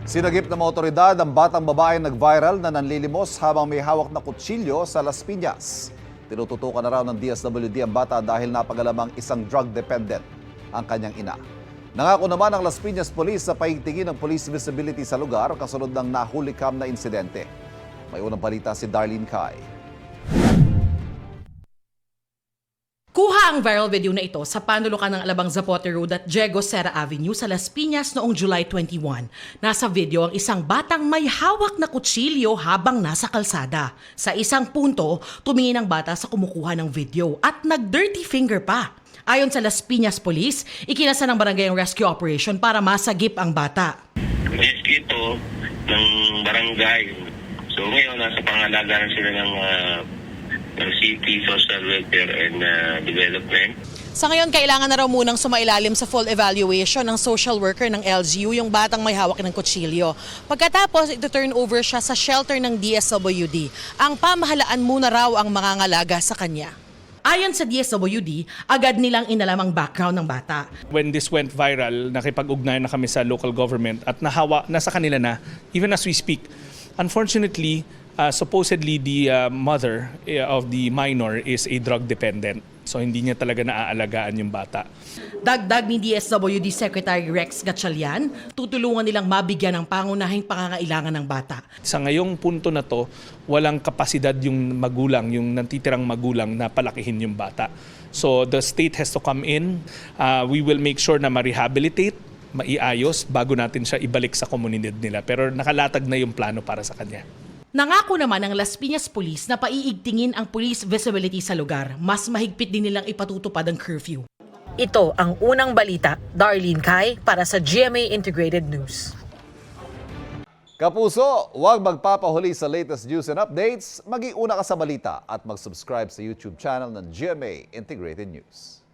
Sinagip ng mga otoridad ang batang babae nag-viral na nanlilimos habang may hawak na kutsilyo sa Las Piñas. Tinututukan na raw ng DSWD ang bata dahil napagalamang isang drug dependent ang kanyang ina. Nangako naman ang Las Piñas Police sa paigtingin ng police visibility sa lugar kasunod ng nahulikam na insidente. May unang balita si Darlene Kai. Kuha ang viral video na ito sa panulukan ng Alabang Zapote Road at Diego Serra Avenue sa Las Piñas noong July 21. Nasa video ang isang batang may hawak na kutsilyo habang nasa kalsada. Sa isang punto, tumingin ang bata sa kumukuha ng video at nag-dirty finger pa. Ayon sa Las Piñas Police, ikinasa ng barangay ang rescue operation para masagip ang bata. Rescue ito ng barangay. So ngayon, nasa pangalagaan sila ng City Social Welfare and Development. Sa ngayon, kailangan na raw munang sumailalim sa full evaluation ng social worker ng LGU yung batang may hawak ng kutsilyo. Pagkatapos, ito turn over siya sa shelter ng DSWD. Ang pamahalaan muna raw ang mangangalaga sa kanya. Ayon sa DSWD, agad nilang inalam ang background ng bata. When this went viral, nakipag-ugnayan na kami sa local government at nasa kanila na, even as we speak. Unfortunately, supposedly the mother of the minor is a drug dependent. So hindi niya talaga naaalagaan yung bata. Dagdag ni DSWD Secretary Rex Gatchalian, tutulungan nilang mabigyan ng pangunahing pangangailangan ng bata. Sa ngayong punto na to, walang kapasidad yung magulang, yung natitirang magulang na palakihin yung bata. So the state has to come in. We will make sure na ma-rehabilitate, maiayos bago natin siya ibalik sa komunidad nila. Pero nakalatag na yung plano para sa kanya. Nangako naman ng Las Piñas Police na paiigtingin ang police visibility sa lugar. Mas mahigpit din nilang ipatutupad ang curfew. Ito ang unang balita. Darlene Kai para sa GMA Integrated News. Kapuso, huwag magpapahuli sa latest news and updates. Mag-iuna ka sa balita at mag-subscribe sa YouTube channel ng GMA Integrated News.